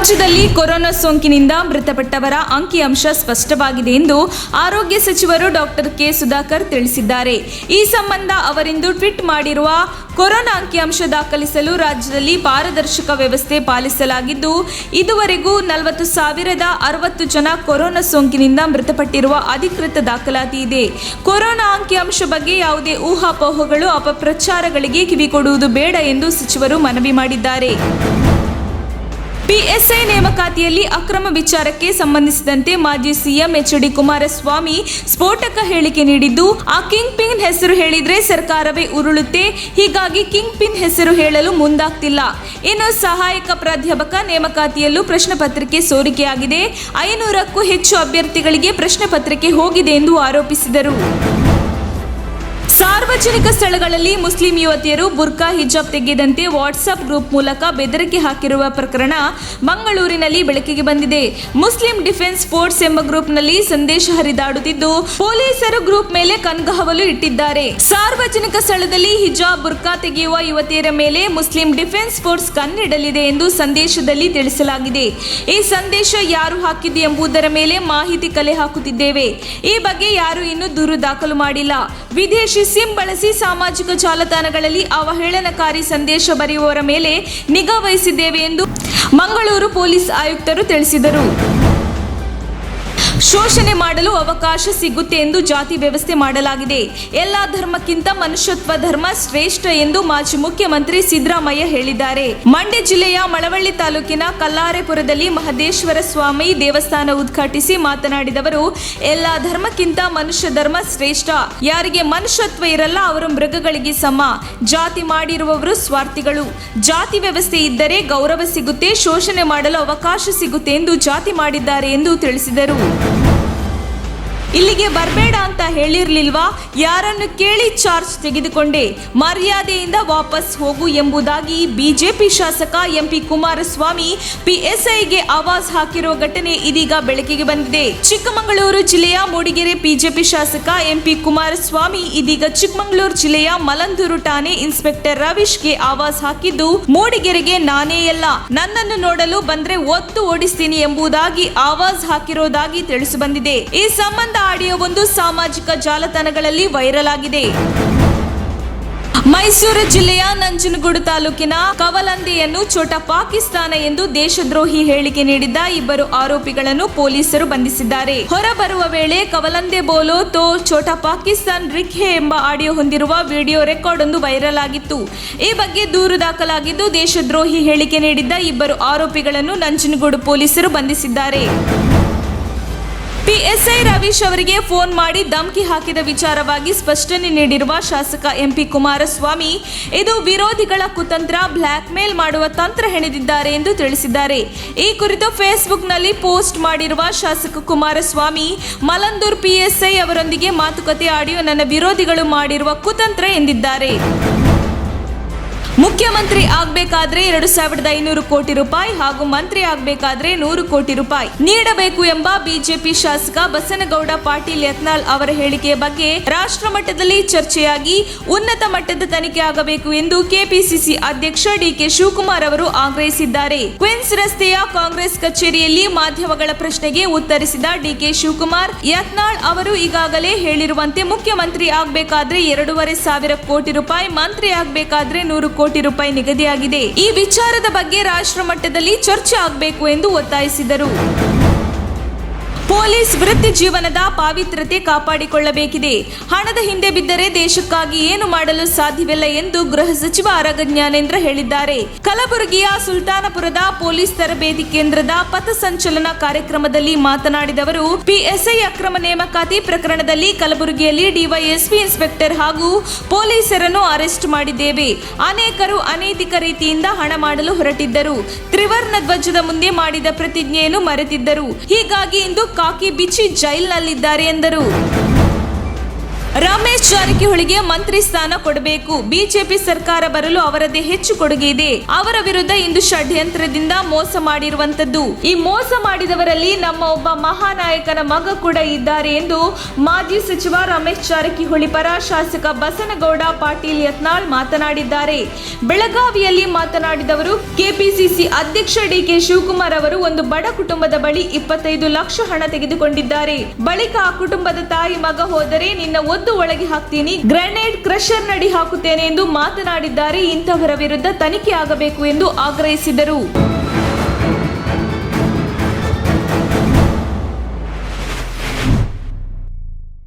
ರಾಜ್ಯದಲ್ಲಿ ಕೊರೋನಾ ಸೋಂಕಿನಿಂದ ಮೃತಪಟ್ಟವರ ಅಂಕಿಅಂಶ ಸ್ಪಷ್ಟವಾಗಿದೆ ಎಂದು ಆರೋಗ್ಯ ಸಚಿವರು ಡಾಕ್ಟರ್ ಕೆ ಸುಧಾಕರ್ ತಿಳಿಸಿದ್ದಾರೆ. ಈ ಸಂಬಂಧ ಅವರಿಂದು ಟ್ವೀಟ್ ಮಾಡಿರುವ ಕೊರೋನಾ ಅಂಕಿಅಂಶ ದಾಖಲಿಸಲು ರಾಜ್ಯದಲ್ಲಿ ಪಾರದರ್ಶಕ ವ್ಯವಸ್ಥೆ ಪಾಲಿಸಲಾಗಿದ್ದು, ಇದುವರೆಗೂ 40,060 ಜನ ಕೊರೋನಾ ಸೋಂಕಿನಿಂದ ಮೃತಪಟ್ಟಿರುವ ಅಧಿಕೃತ ದಾಖಲಾತಿ ಇದೆ. ಕೊರೋನಾ ಅಂಕಿಅಂಶ ಬಗ್ಗೆ ಯಾವುದೇ ಊಹಾಪೋಹಗಳು, ಅಪಪ್ರಚಾರಗಳಿಗೆ ಕಿವಿಕೊಡುವುದು ಬೇಡ ಎಂದು ಸಚಿವರು ಮನವಿ ಮಾಡಿದ್ದಾರೆ. ಪಿಎಸ್ಐ ನೇಮಕಾತಿಯಲ್ಲಿ ಅಕ್ರಮ ವಿಚಾರಕ್ಕೆ ಸಂಬಂಧಿಸಿದಂತೆ ಮಾಜಿ ಸಿಎಂ ಎಚ್.ಡಿ. ಕುಮಾರಸ್ವಾಮಿ ಸ್ಫೋಟಕ ಹೇಳಿಕೆ ನೀಡಿದ್ದು, ಆ ಕಿಂಗ್ ಪಿನ್ ಹೆಸರು ಹೇಳಿದ್ರೆ ಸರ್ಕಾರವೇ ಉರುಳುತ್ತೆ, ಹೀಗಾಗಿ ಕಿಂಗ್ ಪಿನ್ ಹೆಸರು ಹೇಳಲು ಮುಂದಾಗ್ತಿಲ್ಲ. ಇನ್ನು ಸಹಾಯಕ ಪ್ರಾಧ್ಯಾಪಕ ನೇಮಕಾತಿಯಲ್ಲೂ ಪ್ರಶ್ನೆ ಪತ್ರಿಕೆ ಸೋರಿಕೆಯಾಗಿದೆ. 500ಕ್ಕೂ ಹೆಚ್ಚು ಅಭ್ಯರ್ಥಿಗಳಿಗೆ ಪ್ರಶ್ನೆ ಪತ್ರಿಕೆ ಹೋಗಿದೆ ಎಂದು ಆರೋಪಿಸಿದರು. ಸಾರ್ವಜನಿಕ ಸ್ಥಳಗಳಲ್ಲಿ ಮುಸ್ಲಿಂ ಯುವತಿಯರು ಬುರ್ಕಾ, ಹಿಜಾಬ್ ತೆಗೆದಂತೆ ವಾಟ್ಸ್ಆಪ್ ಗ್ರೂಪ್ ಮೂಲಕ ಬೆದರಿಕೆ ಹಾಕಿರುವ ಪ್ರಕರಣ ಮಂಗಳೂರಿನಲ್ಲಿ ಬೆಳಕಿಗೆ ಬಂದಿದೆ. ಮುಸ್ಲಿಂ ಡಿಫೆನ್ಸ್ ಫೋರ್ಸ್ ಎಂಬ ಗ್ರೂಪ್ನಲ್ಲಿ ಸಂದೇಶ ಹರಿದಾಡುತ್ತಿದ್ದು, ಪೊಲೀಸರು ಗ್ರೂಪ್ ಮೇಲೆ ಕಣ್ಗಾವಲು ಇಟ್ಟಿದ್ದಾರೆ. ಸಾರ್ವಜನಿಕ ಸ್ಥಳದಲ್ಲಿ ಹಿಜಾಬ್, ಬುರ್ಕಾ ತೆಗೆಯುವ ಯುವತಿಯರ ಮೇಲೆ ಮುಸ್ಲಿಂ ಡಿಫೆನ್ಸ್ ಫೋರ್ಸ್ ಕಣ್ಣಿಡಲಿದೆ ಎಂದು ಸಂದೇಶದಲ್ಲಿ ತಿಳಿಸಲಾಗಿದೆ. ಈ ಸಂದೇಶ ಯಾರು ಹಾಕಿದ್ದು ಎಂಬುದರ ಮೇಲೆ ಮಾಹಿತಿ ಕಲೆ ಹಾಕುತ್ತಿದ್ದೇವೆ. ಈ ಬಗ್ಗೆ ಯಾರು ಇನ್ನೂ ದೂರು ದಾಖಲು ಮಾಡಿಲ್ಲ. ವಿದೇಶಿ ಸಿಮ್ ಬಳಸಿ ಸಾಮಾಜಿಕ ಜಾಲತಾಣಗಳಲ್ಲಿ ಅವಹೇಳನಕಾರಿ ಸಂದೇಶ ಬರೆಯುವವರ ಮೇಲೆ ನಿಗಾ ವಹಿಸಿದ್ದೇವೆ ಎಂದು ಮಂಗಳೂರು ಪೊಲೀಸ್ ಆಯುಕ್ತರು ತಿಳಿಸಿದರು. ಶೋಷಣೆ ಮಾಡಲು ಅವಕಾಶ ಸಿಗುತ್ತೆ ಎಂದು ಜಾತಿ ವ್ಯವಸ್ಥೆ ಮಾಡಲಾಗಿದೆ. ಎಲ್ಲಾ ಧರ್ಮಕ್ಕಿಂತ ಮನುಷ್ಯತ್ವ ಧರ್ಮ ಶ್ರೇಷ್ಠ ಎಂದು ಮಾಜಿ ಮುಖ್ಯಮಂತ್ರಿ ಸಿದ್ದರಾಮಯ್ಯ ಹೇಳಿದ್ದಾರೆ. ಮಂಡ್ಯ ಜಿಲ್ಲೆಯ ಮಳವಳ್ಳಿ ತಾಲೂಕಿನ ಕಲ್ಲಾರೆಪುರದಲ್ಲಿ ಮಹದೇಶ್ವರ ಸ್ವಾಮಿ ದೇವಸ್ಥಾನ ಉದ್ಘಾಟಿಸಿ ಮಾತನಾಡಿದವರು, ಎಲ್ಲಾ ಧರ್ಮಕ್ಕಿಂತ ಮನುಷ್ಯ ಧರ್ಮ ಶ್ರೇಷ್ಠ. ಯಾರಿಗೆ ಮನುಷ್ಯತ್ವ ಇರಲ್ಲ ಅವರು ಮೃಗಗಳಿಗೆ ಸಮ. ಜಾತಿ ಮಾಡಿರುವವರು ಸ್ವಾರ್ಥಿಗಳು. ಜಾತಿ ವ್ಯವಸ್ಥೆ ಇದ್ದರೆ ಗೌರವ ಸಿಗುತ್ತೆ, ಶೋಷಣೆ ಮಾಡಲು ಅವಕಾಶ ಸಿಗುತ್ತೆ ಎಂದು ಜಾತಿ ಮಾಡಿದ್ದಾರೆ ಎಂದು ತಿಳಿಸಿದರು. ಇಲ್ಲಿಗೆ ಬರಬೇಡ ಅಂತ ಹೇಳಿರ್ಲಿಲ್ವಾ? ಯಾರನ್ನು ಕೇಳಿ ಚಾರ್ಜ್ ತೆಗೆದುಕೊಂಡೆ? ಮರ್ಯಾದೆಯಿಂದ ವಾಪಸ್ ಹೋಗು ಎಂಬುದಾಗಿ ಬಿಜೆಪಿ ಶಾಸಕ ಎಂಪಿ ಕುಮಾರಸ್ವಾಮಿ ಪಿಎಸ್ಐಗೆ ಆವಾಜ್ ಹಾಕಿರುವ ಘಟನೆ ಇದೀಗ ಬೆಳಕಿಗೆ ಬಂದಿದೆ. ಚಿಕ್ಕಮಗಳೂರು ಜಿಲ್ಲೆಯ ಮೂಡಿಗೆರೆ ಬಿಜೆಪಿ ಶಾಸಕ ಎಂಪಿ ಕುಮಾರಸ್ವಾಮಿ ಇದೀಗ ಚಿಕ್ಕಮಗಳೂರು ಜಿಲ್ಲೆಯ ಮಲಂದೂರು ಠಾಣೆ ಇನ್ಸ್ಪೆಕ್ಟರ್ ರವೀಶ್ಗೆ ಆವಾಜ್ ಹಾಕಿದ್ದು, ಮೂಡಿಗೆರೆಗೆ ನಾನೇ ಎಲ್ಲ, ನನ್ನನ್ನು ನೋಡಲು ಬಂದ್ರೆ ಒತ್ತು ಓಡಿಸ್ತೀನಿ ಎಂಬುದಾಗಿ ಆವಾಜ್ ಹಾಕಿರೋದಾಗಿ ತಿಳಿಸಿಬಂದಿದೆ. ಈ ಸಂಬಂಧ ಆಡಿಯೋವೊಂದು ಸಾಮಾಜಿಕ ಜಾಲತಾಣಗಳಲ್ಲಿ ವೈರಲ್ ಆಗಿದೆ. ಮೈಸೂರು ಜಿಲ್ಲೆಯ ನಂಜನಗೂಡು ತಾಲೂಕಿನ ಕವಲಂದೆಯನ್ನು ಛೋಟಾ ಪಾಕಿಸ್ತಾನ ಎಂದು ದೇಶದ್ರೋಹಿ ಹೇಳಿಕೆ ನೀಡಿದ್ದ ಇಬ್ಬರು ಆರೋಪಿಗಳನ್ನು ಪೊಲೀಸರು ಬಂಧಿಸಿದ್ದಾರೆ. ಹೊರಬರುವ ವೇಳೆ ಕವಲಂದೆ ಬೋಲೋ ತೋ ಛೋಟಾ ಪಾಕಿಸ್ತಾನ್ ರಿಕ್ ಹೇ ಎಂಬ ಆಡಿಯೋ ಹೊಂದಿರುವ ವಿಡಿಯೋ ರೆಕಾರ್ಡ್ ಒಂದು ವೈರಲ್ ಆಗಿತ್ತು. ಈ ಬಗ್ಗೆ ದೂರು ದಾಖಲಾಗಿದ್ದು, ದೇಶದ್ರೋಹಿ ಹೇಳಿಕೆ ನೀಡಿದ್ದ ಇಬ್ಬರು ಆರೋಪಿಗಳನ್ನು ನಂಜನಗೂಡು ಪೊಲೀಸರು ಬಂಧಿಸಿದ್ದಾರೆ. ಪಿಎಸ್ಐ ರವೀಶ್ ಅವರಿಗೆ ಫೋನ್ ಮಾಡಿ ಧಮಕಿ ಹಾಕಿದ ವಿಚಾರವಾಗಿ ಸ್ಪಷ್ಟನೆ ನೀಡಿರುವ ಶಾಸಕ ಎಂಪಿ ಕುಮಾರಸ್ವಾಮಿ, ಇದು ವಿರೋಧಿಗಳ ಕುತಂತ್ರ, ಬ್ಲ್ಯಾಕ್ ಮೇಲ್ ಮಾಡುವ ತಂತ್ರ ಹೆಣೆದಿದ್ದಾರೆ ಎಂದು ತಿಳಿಸಿದ್ದಾರೆ. ಈ ಕುರಿತು ಫೇಸ್ಬುಕ್ನಲ್ಲಿ ಪೋಸ್ಟ್ ಮಾಡಿರುವ ಶಾಸಕ ಕುಮಾರಸ್ವಾಮಿ, ಮಲಂದೂರ್ ಪಿಎಸ್ಐ ಅವರೊಂದಿಗೆ ಮಾತುಕತೆ ಆಡಿಯೋ ನನ್ನ ವಿರೋಧಿಗಳು ಮಾಡಿರುವ ಕುತಂತ್ರ ಎಂದಿದ್ದಾರೆ. ಮುಖ್ಯಮಂತ್ರಿ ಆಗಬೇಕಾದ್ರೆ 2,500 ಕೋಟಿ ರೂಪಾಯಿ ಹಾಗೂ ಮಂತ್ರಿ ಆಗಬೇಕಾದ್ರೆ 100 ಕೋಟಿ ರೂಪಾಯಿ ನೀಡಬೇಕು ಎಂಬ ಬಿಜೆಪಿ ಶಾಸಕ ಬಸನಗೌಡ ಪಾಟೀಲ್ ಯತ್ನಾಳ್ ಅವರ ಹೇಳಿಕೆಯ ಬಗ್ಗೆ ರಾಷ್ಟ್ರ ಮಟ್ಟದಲ್ಲಿ ಚರ್ಚೆಯಾಗಿ ಉನ್ನತ ಮಟ್ಟದ ತನಿಖೆ ಆಗಬೇಕು ಎಂದು ಕೆಪಿಸಿಸಿ ಅಧ್ಯಕ್ಷ ಡಿಕೆ ಶಿವಕುಮಾರ್ ಅವರು ಆಗ್ರಹಿಸಿದ್ದಾರೆ. ಕ್ವೀನ್ಸ್ ರಸ್ತೆಯ ಕಾಂಗ್ರೆಸ್ ಕಚೇರಿಯಲ್ಲಿ ಮಾಧ್ಯಮಗಳ ಪ್ರಶ್ನೆಗೆ ಉತ್ತರಿಸಿದ ಡಿಕೆ ಶಿವಕುಮಾರ್, ಯತ್ನಾಳ್ ಅವರು ಈಗಾಗಲೇ ಹೇಳಿರುವಂತೆ ಮುಖ್ಯಮಂತ್ರಿ ಆಗಬೇಕಾದ್ರೆ 2,500 ಕೋಟಿ ರೂಪಾಯಿ, ಮಂತ್ರಿ ಆಗಬೇಕಾದ್ರೆ 100 ಕೋಟಿ ರೂಪಾಯಿ ನಿಗದಿಯಾಗಿದೆ. ಈ ವಿಚಾರದ ಬಗ್ಗೆ ರಾಷ್ಟ್ರ ಮಟ್ಟದಲ್ಲಿ ಚರ್ಚೆ ಆಗಬೇಕು ಎಂದು ಒತ್ತಾಯಿಸಿದರು. ಪೊಲೀಸ್ ವೃತ್ತಿ ಜೀವನದ ಪಾವಿತ್ರ್ಯತೆ ಕಾಪಾಡಿಕೊಳ್ಳಬೇಕಿದೆ. ಹಣದ ಹಿಂದೆ ಬಿದ್ದರೆ ದೇಶಕ್ಕಾಗಿ ಏನು ಮಾಡಲು ಸಾಧ್ಯವಿಲ್ಲ ಎಂದು ಗೃಹ ಸಚಿವ ಆರಗ ಜ್ಞಾನೇಂದ್ರ ಹೇಳಿದ್ದಾರೆ. ಕಲಬುರಗಿಯ ಸುಲ್ತಾನಪುರದ ಪೊಲೀಸ್ ತರಬೇತಿ ಕೇಂದ್ರದ ಪಥಸಂಚಲನ ಕಾರ್ಯಕ್ರಮದಲ್ಲಿ ಮಾತನಾಡಿದ ಅವರು, ಪಿಎಸ್ಐ ಅಕ್ರಮ ನೇಮಕಾತಿ ಪ್ರಕರಣದಲ್ಲಿ ಕಲಬುರಗಿಯಲ್ಲಿ ಡಿವೈಎಸ್ಪಿ ಇನ್ಸ್ಪೆಕ್ಟರ್ ಹಾಗೂ ಪೊಲೀಸರನ್ನು ಅರೆಸ್ಟ್ ಮಾಡಿದ್ದೇವೆ. ಅನೇಕರು ಅನೈತಿಕ ರೀತಿಯಿಂದ ಹಣ ಮಾಡಲು ಹೊರಟಿದ್ದರು. ತ್ರಿವರ್ಣ ಧ್ವಜದ ಮುಂದೆ ಮಾಡಿದ ಪ್ರತಿಜ್ಞೆಯನ್ನು ಮರೆತಿದ್ದರು. ಹೀಗಾಗಿ ಇಂದು ಕಾಕಿ ಬಿಚ್ಚಿ ಜೈಲಿನಲ್ಲಿದ್ದಾರೆ ಎಂದರು. ರಮೇಶ್ ಜಾರಕಿಹೊಳಿಗೆ ಮಂತ್ರಿ ಸ್ಥಾನ ಕೊಡಬೇಕು. ಬಿಜೆಪಿ ಸರ್ಕಾರ ಬರಲು ಅವರದೇ ಹೆಚ್ಚು ಕೊಡುಗೆ ಇದೆ. ಅವರ ವಿರುದ್ಧ ಇಂದು ಷಡ್ಯಂತ್ರದಿಂದ ಮೋಸ ಮಾಡಿರುವಂತದ್ದು. ಈ ಮೋಸ ಮಾಡಿದವರಲ್ಲಿ ನಮ್ಮ ಒಬ್ಬ ಮಹಾನಾಯಕನ ಮಗ ಕೂಡ ಇದ್ದಾರೆ ಎಂದು ಮಾಜಿ ಸಚಿವ ರಮೇಶ್ ಜಾರಕಿಹೊಳಿ ಪರ ಶಾಸಕ ಬಸನಗೌಡ ಪಾಟೀಲ್ ಯತ್ನಾಳ್ ಮಾತನಾಡಿದ್ದಾರೆ. ಬೆಳಗಾವಿಯಲ್ಲಿ ಮಾತನಾಡಿದವರು, ಕೆಪಿಸಿಸಿ ಅಧ್ಯಕ್ಷ ಡಿಕೆ ಶಿವಕುಮಾರ್ ಅವರು ಒಂದು ಬಡ ಕುಟುಂಬದ ಬಳಿ 25 ಲಕ್ಷ ಹಣ ತೆಗೆದುಕೊಂಡಿದ್ದಾರೆ. ಬಳಿಕ ಆ ಕುಟುಂಬದ ತಾಯಿ ಮಗ ಹೋದರೆ ನಿನ್ನ ಒಳಗೆ ಹಾಕ್ತೀನಿ, ಗ್ರೆನೇಡ್ ಕ್ರಷರ್ ನಡಿ ಹಾಕುತ್ತೇನೆ ಎಂದು ಮಾತನಾಡಿದ್ದಾರೆ. ಇಂಥವರ ವಿರುದ್ಧ ತನಿಖೆ ಆಗಬೇಕು ಎಂದು ಆಗ್ರಹಿಸಿದರು.